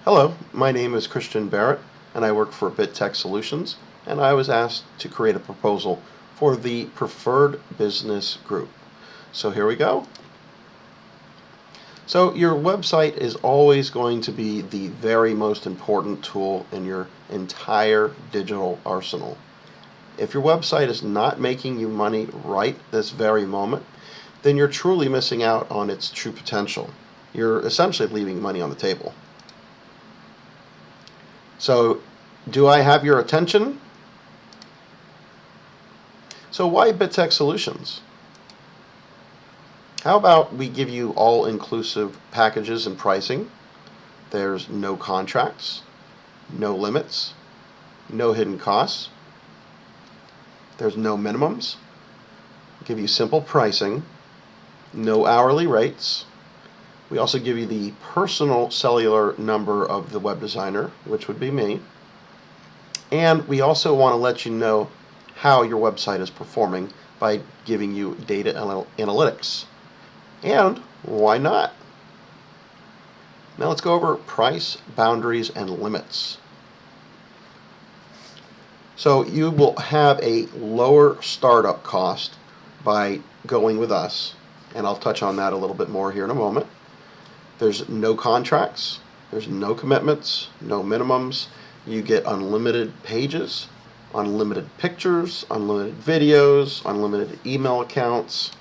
Hello, my name is Christian Barrett, and I work for BitTech Solutions, and I was asked to create a proposal for the Preferred Business Group. So here we go. So your website is always going to be the very most important tool in your entire digital arsenal. If your website is not making you money right this very moment, then you're truly missing out on its true potential. You're essentially leaving money on the table. So, do I have your attention? So why BitTech Solutions? How about we give you all-inclusive packages and pricing? There's no contracts, no limits, no hidden costs. There's no minimums. Give you simple pricing, no hourly rates. We also give you the personal cellular number of the web designer, which would be me. And we also want to let you know how your website is performing by giving you data analytics. And why not? Now let's go over price, boundaries, and limits. So you will have a lower startup cost by going with us, and I'll touch on that a little bit more here in a moment. There's no contracts, there's no commitments, no minimums. You get unlimited pages, unlimited pictures, unlimited videos, unlimited email accounts.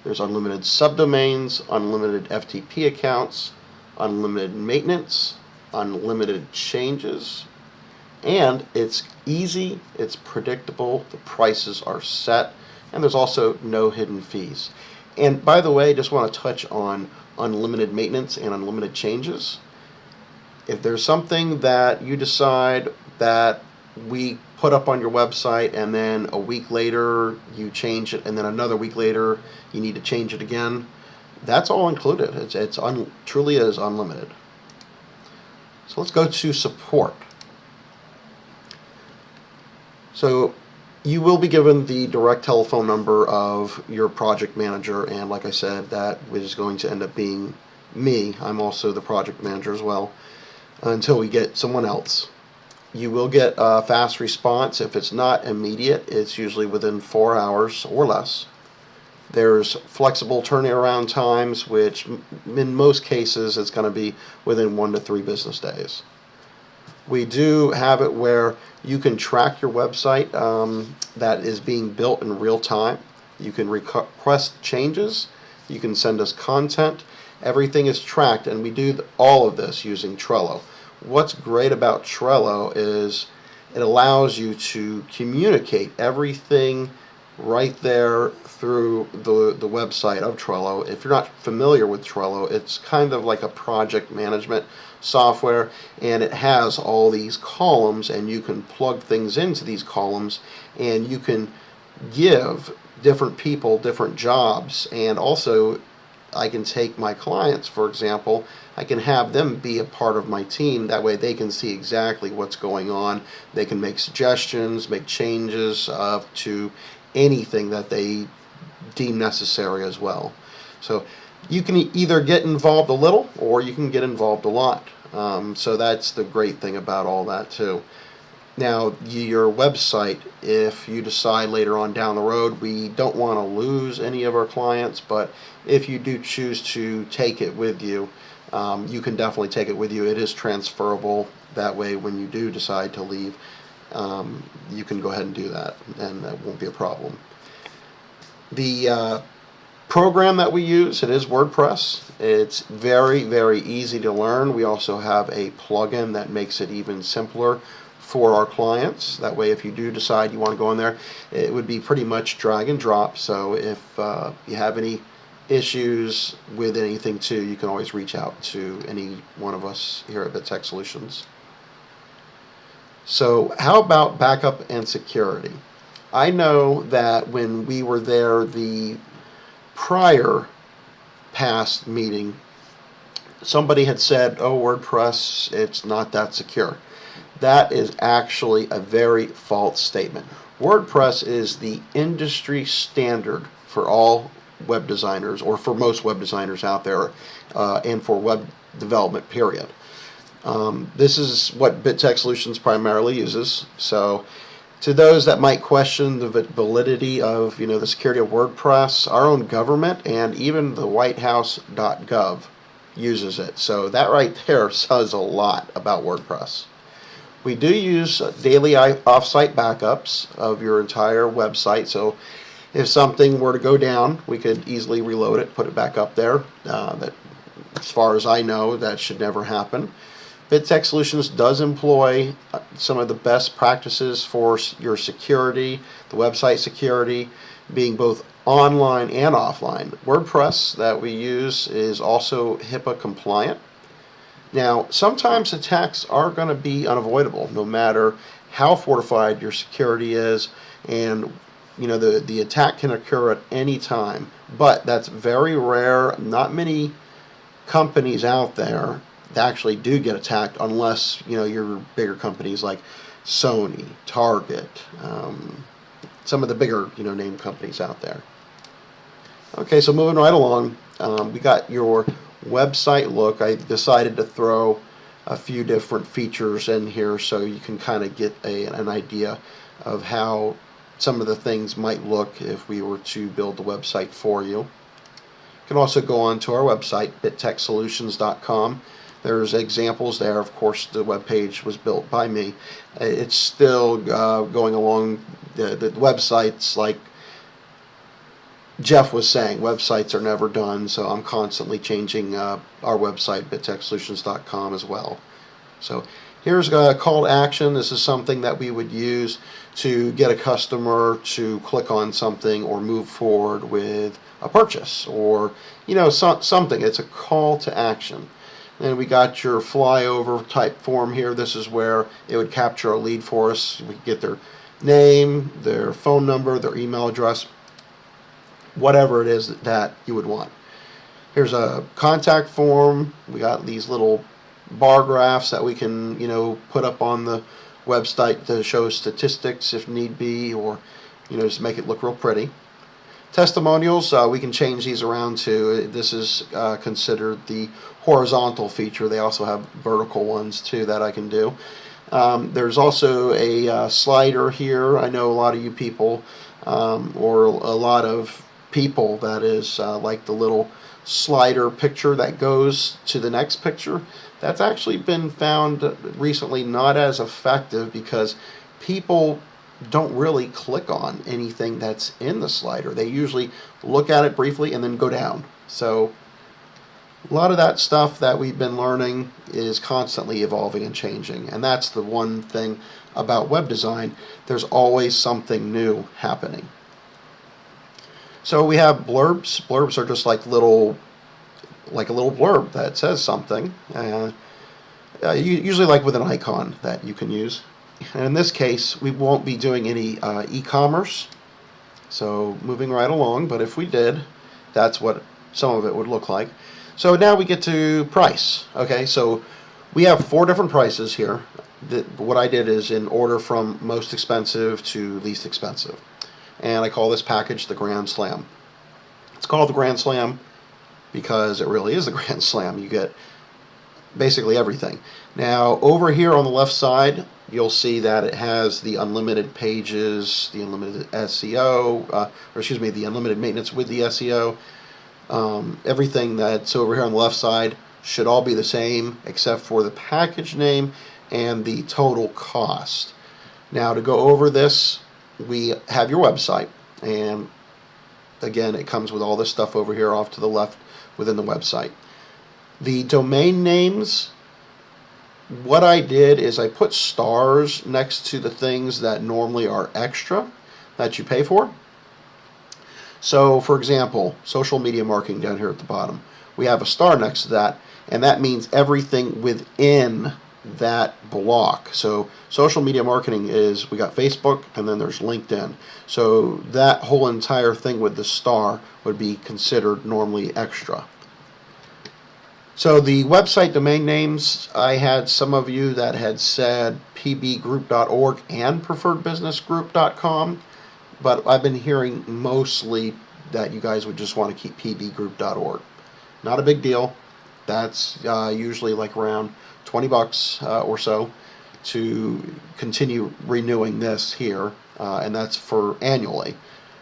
There's unlimited subdomains, unlimited FTP accounts, unlimited maintenance, unlimited changes. And it's easy, it's predictable, the prices are set, and there's also no hidden fees. And by the way, I just want to touch on unlimited maintenance and unlimited changes. If there's something that you decide that we put up on your website and then a week later you change it and then another week later you need to change it again, that's all included. It's truly is unlimited. So let's go to support. So you will be given the direct telephone number of your project manager, and like I said, that is going to end up being me. I'm also the project manager as well, until we get someone else. You will get a fast response. If it's not immediate, it's usually within 4 hours or less. There's flexible turnaround times, which in most cases it's going to be within 1 to 3 business days. We do have it where you can track your website that is being built in real time. You can request changes. You can send us content. Everything is tracked, and we do all of this using Trello. What's great about Trello is it allows you to communicate everything right there through the website of Trello. If you're not familiar with Trello, it's kind of like a project management software, and it has all these columns, and you can plug things into these columns, and you can give different people different jobs. And also I can take my clients, for example, I can have them be a part of my team. That way they can see exactly what's going on. They can make suggestions, make changes to anything that they deem necessary as well. So you can either get involved a little or you can get involved a lot. So that's the great thing about all that too. Now, your website, if you decide later on down the road, we don't want to lose any of our clients, but if you do choose to take it with you, you can definitely take it with you. It is transferable. That way, when you do decide to leave, you can go ahead and do that, and that won't be a problem. The program that we use, it is WordPress. It's very, very easy to learn. We also have a plugin that makes it even simpler for our clients. That way, if you do decide you want to go in there, it would be pretty much drag and drop. So if you have any issues with anything too, you can always reach out to any one of us here at BitTech Solutions. So how about backup and security? I know that when we were there the prior past meeting, somebody had said, oh, WordPress, it's not that secure. That is actually a very false statement. WordPress is the industry standard for all web designers, or for most web designers out there, and for web development, period. This is what BitTech Solutions primarily uses. So to those that might question the validity of, the security of WordPress, our own government and even the whitehouse.gov uses it. So that right there says a lot about WordPress. We do use daily offsite backups of your entire website. So if something were to go down, we could easily reload it, put it back up there. That, as far as I know, that should never happen. BitTech Solutions does employ some of the best practices for your security, the website security, being both online and offline. WordPress that we use is also HIPAA compliant. Now, sometimes attacks are going to be unavoidable, no matter how fortified your security is, and the attack can occur at any time. But that's very rare. Not many companies out there actually do get attacked, unless your bigger companies like Sony, Target, some of the bigger name companies out there. Okay, so moving right along, we got your website look. I decided to throw a few different features in here so you can kind of get an idea of how some of the things might look if we were to build the website for you. You can also go on to our website, bittechsolutions.com. There's examples there. Of course, the web page was built by me. It's still going along. The websites, like Jeff was saying, websites are never done, so I'm constantly changing our website, bittechsolutions.com, as well. So here's a call to action. This is something that we would use to get a customer to click on something or move forward with a purchase, or something. It's a call to action. Then we got your flyover type form here. This is where it would capture a lead for us. We get their name, their phone number, their email address, whatever it is that you would want. Here's a contact form. We got these little bar graphs that we can put up on the website to show statistics if need be, or just make it look real pretty. Testimonials, we can change these around too. This is considered the horizontal feature. They also have vertical ones too that I can do. There's also a slider here. I know a lot of you people, or a lot of people, that is, like the little slider picture that goes to the next picture. That's actually been found recently not as effective, because people don't really click on anything that's in the slider. They usually look at it briefly and then go down. So a lot of that stuff that we've been learning is constantly evolving and changing, and that's the one thing about web design. There's always something new happening. So we have blurbs. Blurbs are just like a little blurb that says something, usually like with an icon that you can use. And in this case, we won't be doing any e-commerce, so moving right along, but if we did, that's what some of it would look like. So now we get to price. Okay, so we have 4 different prices here. What I did is in order from most expensive to least expensive, and I call this package the Grand Slam. It's called the Grand Slam because it really is the Grand Slam. You get basically everything. Now over here on the left side, you'll see that it has the unlimited pages, the unlimited SEO, the unlimited maintenance with the SEO. Everything that's over here on the left side should all be the same except for the package name and the total cost. Now to go over this, we have your website, and again it comes with all this stuff over here off to the left within the website. The domain names, what I did is I put stars next to the things that normally are extra that you pay for. So for example, social media marketing down here at the bottom, we have a star next to that, and that means everything within that block. So social media marketing is, we got Facebook and then there's LinkedIn. So that whole entire thing with the star would be considered normally extra. So the website domain names, I had some of you that had said pbgroup.org and preferredbusinessgroup.com, but I've been hearing mostly that you guys would just want to keep pbgroup.org. Not a big deal. That's usually like around $20 or so to continue renewing this here, and that's for annually.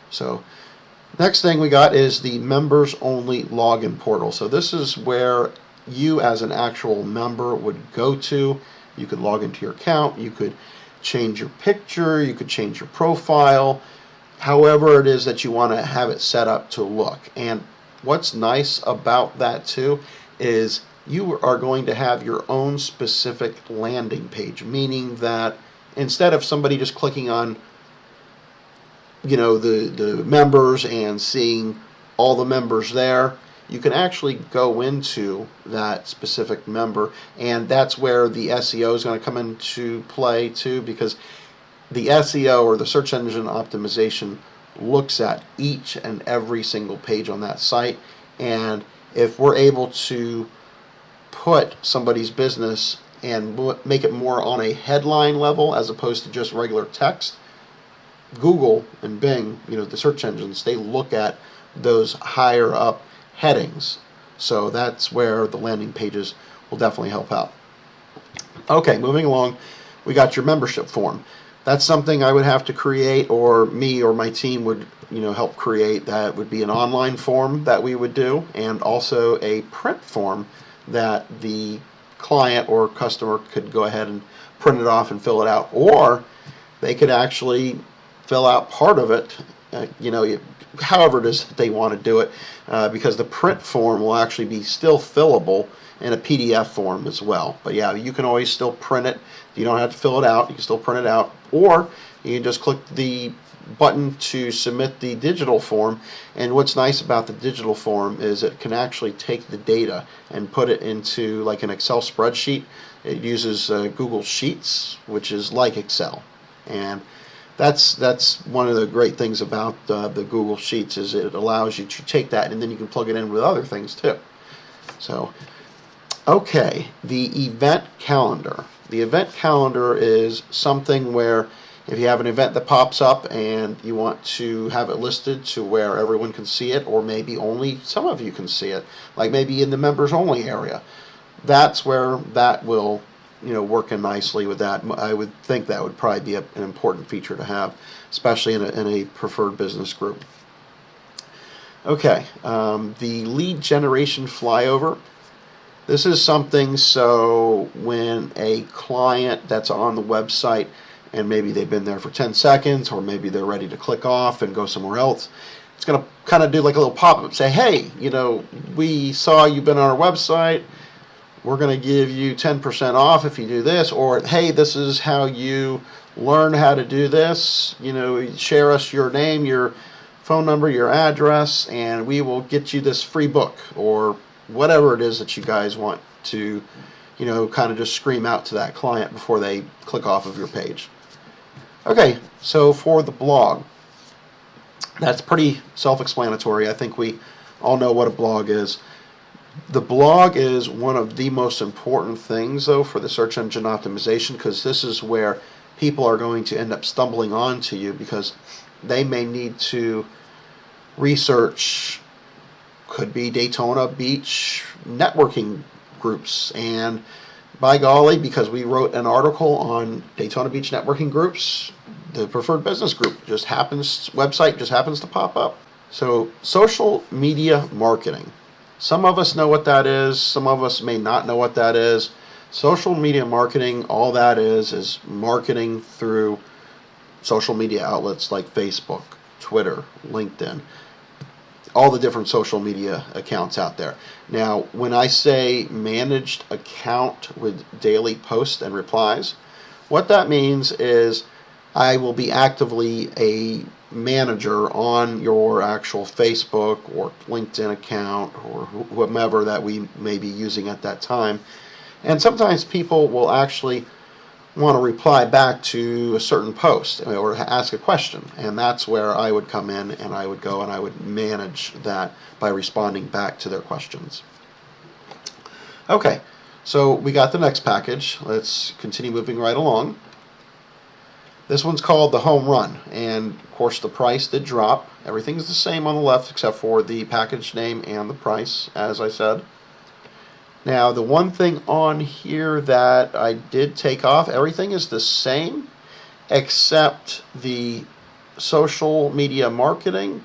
So next thing we got is the members only login portal. So this is where you as an actual member would go to. You could log into your account, you could change your picture, you could change your profile, however it is that you want to have it set up to look. And what's nice about that too is you are going to have your own specific landing page, meaning that instead of somebody just clicking on the members and seeing all the members there, you can actually go into that specific member, and that's where the SEO is going to come into play too, because the SEO, or the search engine optimization, looks at each and every single page on that site, and if we're able to put somebody's business and make it more on a headline level as opposed to just regular text, Google and Bing, the search engines, they look at those higher up headings. So that's where the landing pages will definitely help out. Okay, moving along, we got your membership form. That's something I would have to create, or me or my team would help create. That would be an online form that we would do, and also a print form that the client or customer could go ahead and print it off and fill it out, or they could actually fill out part of it, however it is that they want to do it, because the print form will actually be still fillable in a PDF form as well. But yeah, you can always still print it. You don't have to fill it out. You can still print it out, or you can just click the button to submit the digital form. And what's nice about the digital form is it can actually take the data and put it into like an Excel spreadsheet. It uses Google Sheets, which is like Excel, and that's one of the great things about the Google Sheets, is it allows you to take that and then you can plug it in with other things too. So, okay, the event calendar. The event calendar is something where if you have an event that pops up and you want to have it listed to where everyone can see it, or maybe only some of you can see it, like maybe in the members only area, that's where that will work in nicely with that. I would think that would probably be an important feature to have, especially in a preferred business group. Okay, the lead generation flyover. This is something so when a client that's on the website and maybe they've been there for 10 seconds, or maybe they're ready to click off and go somewhere else, it's going to kind of do like a little pop-up, say, hey, we saw you've been on our website, we're going to give you 10% off if you do this, or hey, this is how you learn how to do this, share us your name, your phone number, your address, and we will get you this free book, or whatever it is that you guys want to kind of just scream out to that client before they click off of your page. Okay, so for the blog, that's pretty self-explanatory. I think we all know what a blog is. The blog is one of the most important things, though, for the search engine optimization, because this is where people are going to end up stumbling onto you, because they may need to research, could be Daytona Beach networking groups, and by golly, because we wrote an article on Daytona Beach networking groups, the preferred business group website just happens to pop up. So social media marketing. Some of us know what that is. Some of us may not know what that is. Social media marketing, all that is marketing through social media outlets like Facebook, Twitter, LinkedIn, all the different social media accounts out there. Now, when I say managed account with daily posts and replies, what that means is I will be actively a manager on your actual Facebook or LinkedIn account, or whomever that we may be using at that time. And sometimes people will actually want to reply back to a certain post or ask a question, and that's where I would come in and I would go and I would manage that by responding back to their questions. Okay, so we got the next package. Let's continue moving right along. This one's called the Home Run, and of course the price did drop. Everything's the same on the left except for the package name and the price, as I said. Now, the one thing on here that I did take off, everything is the same except the social media marketing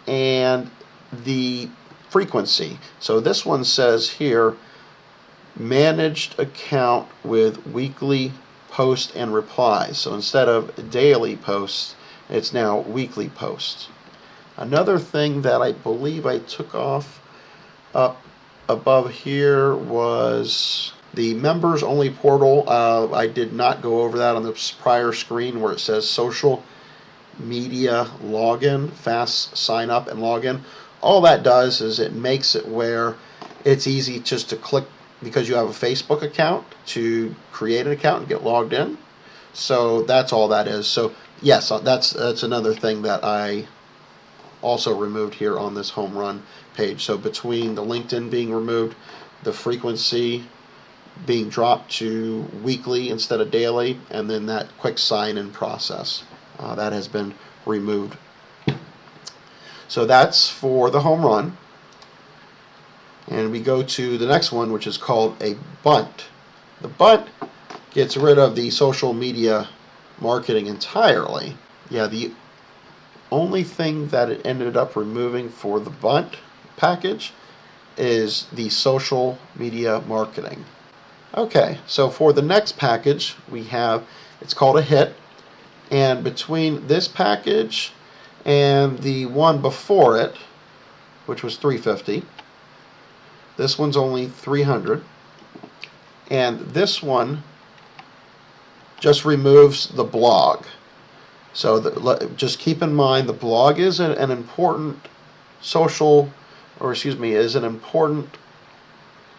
and the frequency. So this one says here, managed account with weekly post and replies. So instead of daily posts, it's now weekly posts. Another thing that I believe I took off up above here was the members only portal. I did not go over that on the prior screen where it says social media login, fast sign up and login. All that does is it makes it where it's easy just to click, because you have a Facebook account, to create an account and get logged in. So that's all that is. So yes, that's another thing that I also removed here on this home run page. So between the LinkedIn being removed, the frequency being dropped to weekly instead of daily, and then that quick sign-in process, that has been removed. So that's for the home run. And we go to the next one, which is called a bunt. The bunt gets rid of the social media marketing entirely. Yeah, the only thing that it ended up removing for the bunt package is the social media marketing. Okay, so for the next package we have, it's called a hit, and between this package and the one before it, which was $350, this one's only $300, and this one just removes the blog. So just keep in mind, the blog is an important is an important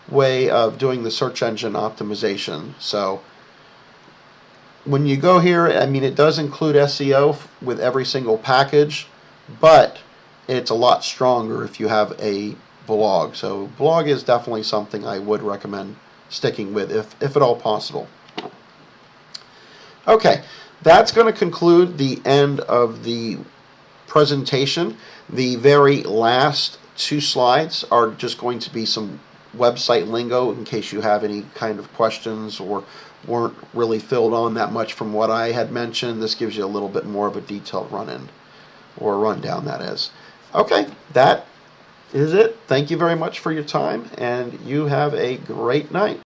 way of doing the search engine optimization. So when you go here, I mean, it does include SEO with every single package, but it's a lot stronger if you have a blog. So blog is definitely something I would recommend sticking with if at all possible. Okay, that's going to conclude the end of the presentation. The very last two slides are just going to be some website lingo in case you have any kind of questions or weren't really filled on that much from what I had mentioned. This gives you a little bit more of a detailed run-in, or rundown, that is. Okay, that is it. Thank you very much for your time, and you have a great night.